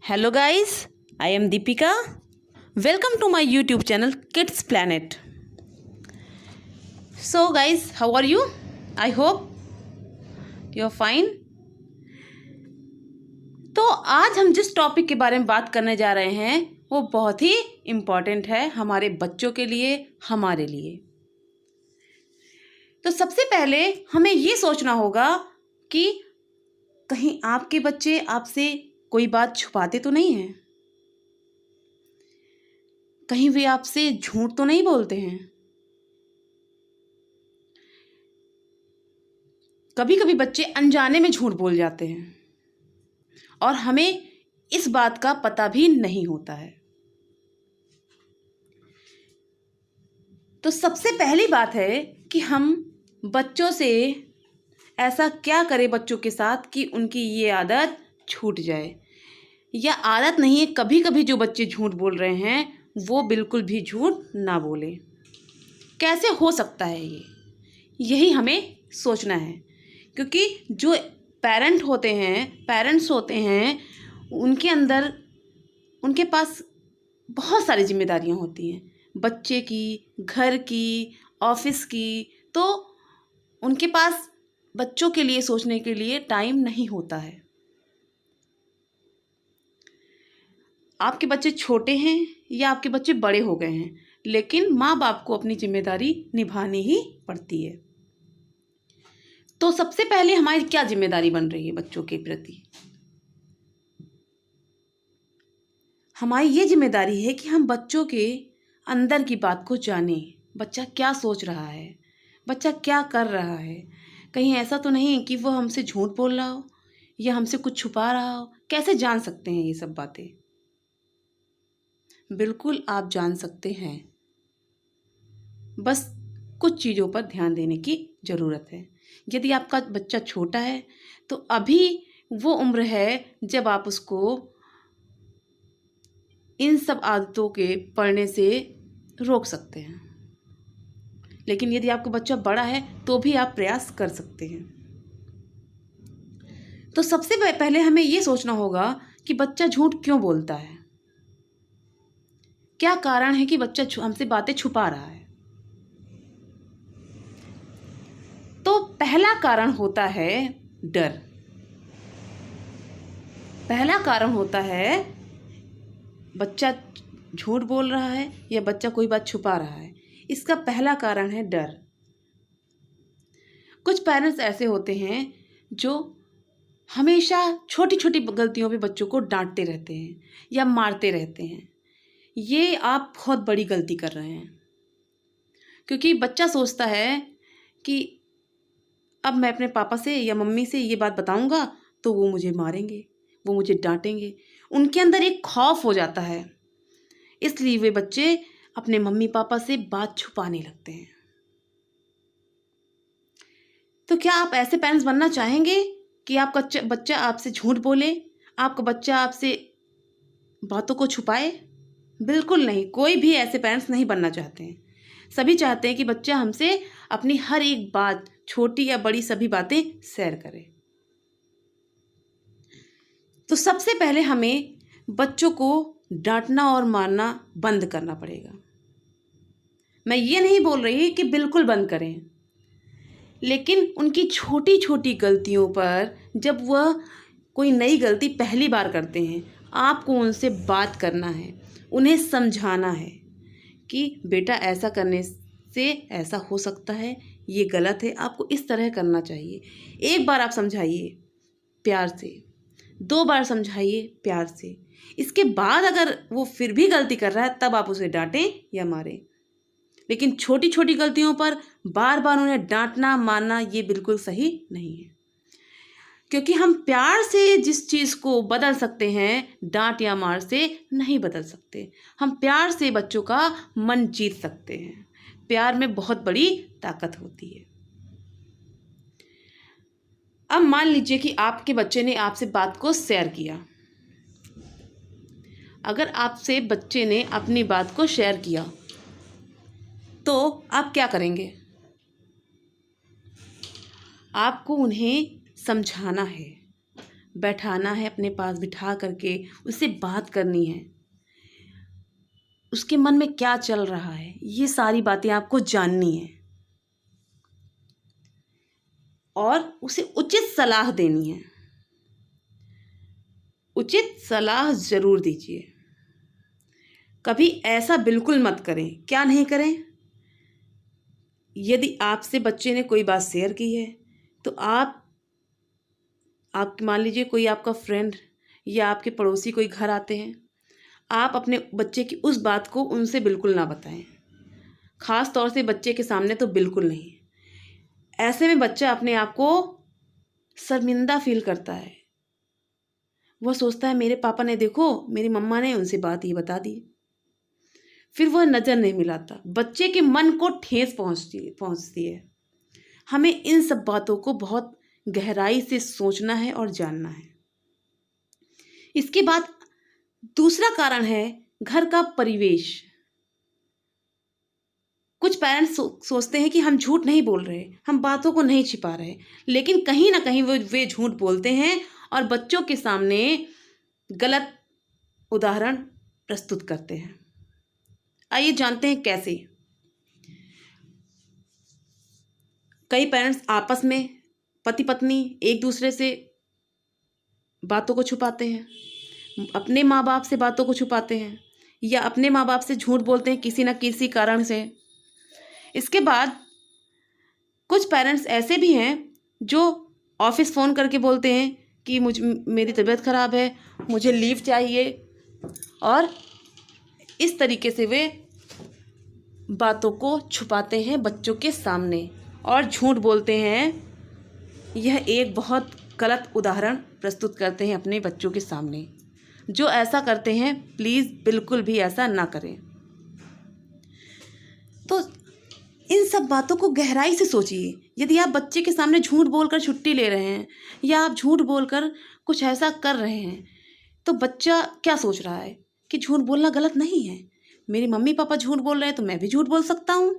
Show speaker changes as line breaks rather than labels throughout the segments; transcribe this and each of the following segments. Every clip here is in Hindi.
Hello guys, I am Deepika. Welcome to my YouTube channel Kids Planet. So guys, how are you? I hope you're fine. तो आज हम जिस टॉपिक के बारे में बात करने जा रहे हैं वो बहुत ही इम्पोर्टेंट है हमारे बच्चों के लिए, हमारे लिए। तो सबसे पहले हमें ये सोचना होगा कि कहीं आपके बच्चे आपसे कोई बात छुपाते तो नहीं हैं, कहीं वे आपसे झूठ तो नहीं बोलते हैं। कभी कभी बच्चे अनजाने में झूठ बोल जाते हैं और हमें इस बात का पता भी नहीं होता है। तो सबसे पहली बात है कि हम बच्चों से ऐसा क्या करें बच्चों के साथ कि उनकी ये आदत छूट जाए, या आदत नहीं है, कभी कभी जो बच्चे झूठ बोल रहे हैं वो बिल्कुल भी झूठ ना बोले। कैसे हो सकता है ये, यही हमें सोचना है। क्योंकि जो पेरेंट्स होते हैं उनके अंदर, उनके पास बहुत सारी जिम्मेदारियां होती हैं, बच्चे की, घर की, ऑफिस की। तो उनके पास बच्चों के लिए सोचने के लिए टाइम नहीं होता है। आपके बच्चे छोटे हैं या आपके बच्चे बड़े हो गए हैं, लेकिन माँ बाप को अपनी जिम्मेदारी निभानी ही पड़ती है। तो सबसे पहले हमारी क्या जिम्मेदारी बन रही है बच्चों के प्रति? हमारी ये जिम्मेदारी है कि हम बच्चों के अंदर की बात को जानें। बच्चा क्या सोच रहा है, बच्चा क्या कर रहा है। कहीं ऐसा तो नहीं कि वो हमसे झूठ बोल रहा हो या हमसे कुछ छुपा रहा हो। कैसे जान सकते हैं ये सब बातें? बिल्कुल आप जान सकते हैं, बस कुछ चीज़ों पर ध्यान देने की ज़रूरत है। यदि आपका बच्चा छोटा है तो अभी वो उम्र है जब आप उसको इन सब आदतों के पढ़ने से रोक सकते हैं। लेकिन यदि आपका बच्चा बड़ा है तो भी आप प्रयास कर सकते हैं। तो सबसे पहले हमें ये सोचना होगा कि बच्चा झूठ क्यों बोलता है, क्या कारण है कि बच्चा हमसे बातें छुपा रहा है। तो पहला कारण होता है डर। पहला कारण होता है बच्चा झूठ बोल रहा है या बच्चा कोई बात छुपा रहा है। इसका पहला कारण है डर। कुछ पेरेंट्स ऐसे होते हैं जो हमेशा छोटी छोटी गलतियों पे बच्चों को डांटते रहते हैं या मारते रहते हैं। ये आप बहुत बड़ी गलती कर रहे हैं, क्योंकि बच्चा सोचता है कि अब मैं अपने पापा से या मम्मी से ये बात बताऊंगा तो वो मुझे मारेंगे, वो मुझे डांटेंगे। उनके अंदर एक खौफ हो जाता है, इसलिए वे बच्चे अपने मम्मी पापा से बात छुपाने लगते हैं। तो क्या आप ऐसे पेरेंट्स बनना चाहेंगे कि आपका बच्चा आपसे झूठ बोले, आपका बच्चा आपसे बातों को छुपाए? बिल्कुल नहीं, कोई भी ऐसे पेरेंट्स नहीं बनना चाहते हैं। सभी चाहते हैं कि बच्चा हमसे अपनी हर एक बात, छोटी या बड़ी, सभी बातें शेयर करे। तो सबसे पहले हमें बच्चों को डांटना और मारना बंद करना पड़ेगा। मैं ये नहीं बोल रही कि बिल्कुल बंद करें, लेकिन उनकी छोटी छोटी गलतियों पर, जब वह कोई नई गलती पहली बार करते हैं, आपको उनसे बात करना है, उन्हें समझाना है कि बेटा ऐसा करने से ऐसा हो सकता है, ये गलत है, आपको इस तरह करना चाहिए। एक बार आप समझाइए प्यार से, 2 बार समझाइए प्यार से। इसके बाद अगर वो फिर भी गलती कर रहा है तब आप उसे डांटें या मारें। लेकिन छोटी छोटी गलतियों पर बार बार उन्हें डांटना मारना ये बिल्कुल सही नहीं है। क्योंकि हम प्यार से जिस चीज़ को बदल सकते हैं, डांट या मार से नहीं बदल सकते। हम प्यार से बच्चों का मन जीत सकते हैं। प्यार में बहुत बड़ी ताकत होती है। अब मान लीजिए कि आपके बच्चे ने आपसे बात को शेयर किया। अगर आपसे बच्चे ने अपनी बात को शेयर किया तो आप क्या करेंगे? आपको उन्हें समझाना है, बैठाना है, अपने पास बिठा करके उससे बात करनी है, उसके मन में क्या चल रहा है, ये सारी बातें आपको जाननी है और उसे उचित सलाह देनी है। उचित सलाह ज़रूर दीजिए। कभी ऐसा बिल्कुल मत करें। क्या नहीं करें? यदि आपसे बच्चे ने कोई बात शेयर की है तो आप मान लीजिए कोई आपका फ्रेंड या आपके पड़ोसी कोई घर आते हैं, आप अपने बच्चे की उस बात को उनसे बिल्कुल ना बताएं, ख़ास तौर से बच्चे के सामने तो बिल्कुल नहीं। ऐसे में बच्चा अपने आप को शर्मिंदा फील करता है। वह सोचता है मेरे पापा ने, देखो मेरी मम्मा ने उनसे बात ये बता दी, फिर वह नज़र नहीं मिलाता। बच्चे के मन को ठेस पहुंचती है। हमें इन सब बातों को बहुत गहराई से सोचना है और जानना है। इसके बाद दूसरा कारण है घर का परिवेश। कुछ पेरेंट्स सोचते हैं कि हम झूठ नहीं बोल रहे, हम बातों को नहीं छिपा रहे, लेकिन कहीं ना कहीं वे झूठ बोलते हैं और बच्चों के सामने गलत उदाहरण प्रस्तुत करते हैं। आइए जानते हैं कैसे। कई पेरेंट्स आपस में पति पत्नी एक दूसरे से बातों को छुपाते हैं, अपने माँ बाप से बातों को छुपाते हैं या अपने माँ बाप से झूठ बोलते हैं किसी न किसी कारण से। इसके बाद कुछ पेरेंट्स ऐसे भी हैं जो ऑफिस फ़ोन करके बोलते हैं कि मेरी तबीयत ख़राब है, मुझे लीव चाहिए, और इस तरीके से वे बातों को छुपाते हैं बच्चों के सामने और झूठ बोलते हैं। यह एक बहुत गलत उदाहरण प्रस्तुत करते हैं अपने बच्चों के सामने। जो ऐसा करते हैं प्लीज़ बिल्कुल भी ऐसा ना करें। तो इन सब बातों को गहराई से सोचिए। यदि आप बच्चे के सामने झूठ बोलकर छुट्टी ले रहे हैं या आप झूठ बोलकर कुछ ऐसा कर रहे हैं तो बच्चा क्या सोच रहा है कि झूठ बोलना गलत नहीं है, मेरी मम्मी पापा झूठ बोल रहे हैं तो मैं भी झूठ बोल सकता हूँ।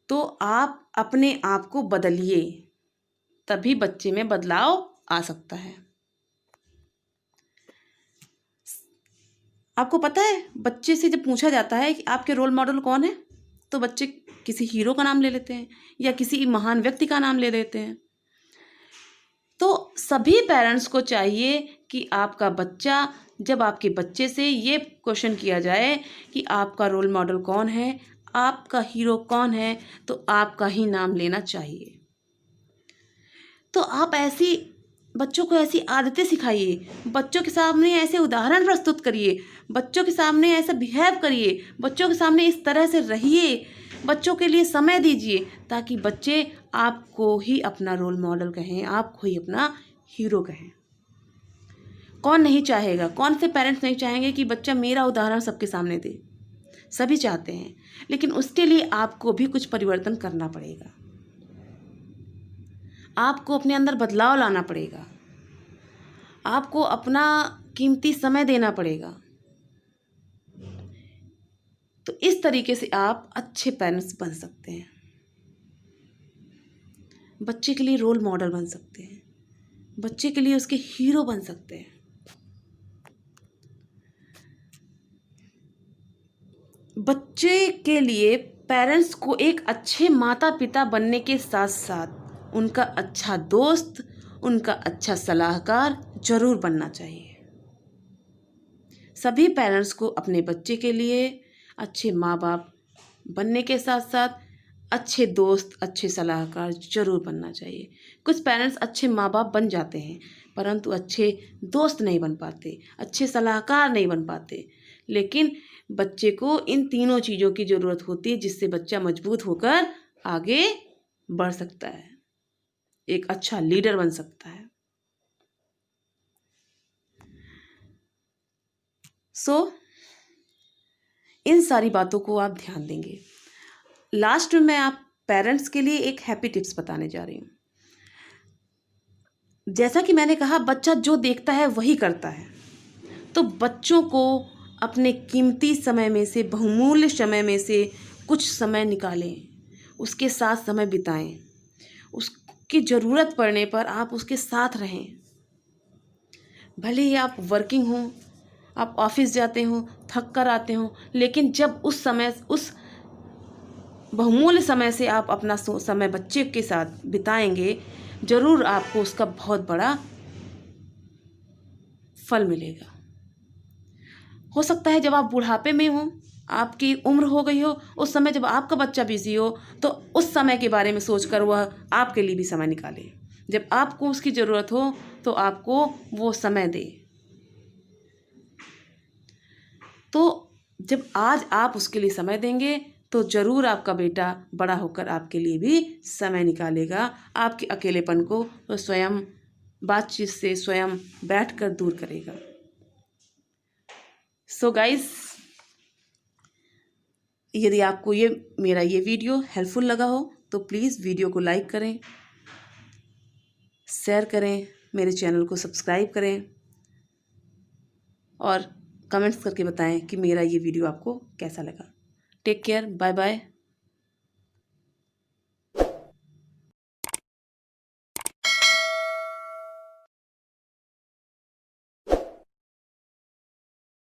तो आप अपने आप को बदलिए, तभी बच्चे में बदलाव आ सकता है। आपको पता है बच्चे से जब पूछा जाता है कि आपके रोल मॉडल कौन है तो बच्चे किसी हीरो का नाम ले लेते हैं या किसी महान व्यक्ति का नाम ले लेते हैं। तो सभी पेरेंट्स को चाहिए कि आपका बच्चा, जब आपके बच्चे से ये क्वेश्चन किया जाए कि आपका रोल मॉडल कौन है, आपका हीरो कौन है, तो आपका ही नाम लेना चाहिए। तो आप ऐसी बच्चों को ऐसी आदतें सिखाइए, बच्चों के सामने ऐसे उदाहरण प्रस्तुत करिए, बच्चों के सामने ऐसा बिहेव करिए, बच्चों के सामने इस तरह से रहिए, बच्चों के लिए समय दीजिए ताकि बच्चे आपको ही अपना रोल मॉडल कहें, आपको ही अपना हीरो कहें। कौन नहीं चाहेगा, कौन से पेरेंट्स नहीं चाहेंगे कि बच्चा मेरा उदाहरण सबके सामने दे? सभी चाहते हैं, लेकिन उसके लिए आपको भी कुछ परिवर्तन करना पड़ेगा। आपको अपने अंदर बदलाव लाना पड़ेगा, आपको अपना कीमती समय देना पड़ेगा। तो इस तरीके से आप अच्छे पेरेंट्स बन सकते हैं, बच्चे के लिए रोल मॉडल बन सकते हैं, बच्चे के लिए उसके हीरो बन सकते हैं। बच्चे के लिए पेरेंट्स को एक अच्छे माता पिता बनने के साथ साथ उनका अच्छा दोस्त, उनका अच्छा सलाहकार जरूर बनना चाहिए। सभी पेरेंट्स को अपने बच्चे के लिए अच्छे माँ बाप बनने के साथ साथ अच्छे दोस्त, अच्छे सलाहकार जरूर बनना चाहिए। कुछ पेरेंट्स अच्छे माँ बाप बन जाते हैं परंतु अच्छे दोस्त नहीं बन पाते, अच्छे सलाहकार नहीं बन पाते। लेकिन बच्चे को इन तीनों चीज़ों की ज़रूरत होती है जिससे बच्चा मजबूत होकर आगे बढ़ सकता है, एक अच्छा लीडर बन सकता है। इन सारी बातों को आप ध्यान देंगे। लास्ट में मैं आप पेरेंट्स के लिए एक हैप्पी टिप्स बताने जा रही हूँ। जैसा कि मैंने कहा, बच्चा जो देखता है वही करता है। तो बच्चों को अपने कीमती समय में से, बहुमूल्य समय में से कुछ समय निकालें, उसके साथ समय बिताएं, उसके उसकी ज़रूरत पड़ने पर आप उसके साथ रहें। भले ही आप वर्किंग हो, आप ऑफिस जाते हो, थक कर आते हो, लेकिन जब उस समय, उस बहुमूल्य समय से आप अपना समय बच्चे के साथ बिताएंगे, ज़रूर आपको उसका बहुत बड़ा फल मिलेगा। हो सकता है जब आप बुढ़ापे में हो, आपकी उम्र हो गई हो, उस समय जब आपका बच्चा बिजी हो, तो उस समय के बारे में सोचकर वह आपके लिए भी समय निकाले। जब आपको उसकी ज़रूरत हो तो आपको वो समय दे। तो जब आज आप उसके लिए समय देंगे तो ज़रूर आपका बेटा बड़ा होकर आपके लिए भी समय निकालेगा। आपके अकेलेपन को वो स्वयं बातचीत से, स्वयं बैठकर दूर करेगा। सो गाइस, यदि आपको मेरा ये वीडियो हेल्पफुल लगा हो तो प्लीज़ वीडियो को लाइक करें, शेयर करें, मेरे चैनल को सब्सक्राइब करें और कमेंट्स करके बताएं कि मेरा ये वीडियो आपको कैसा लगा। Take care, bye bye.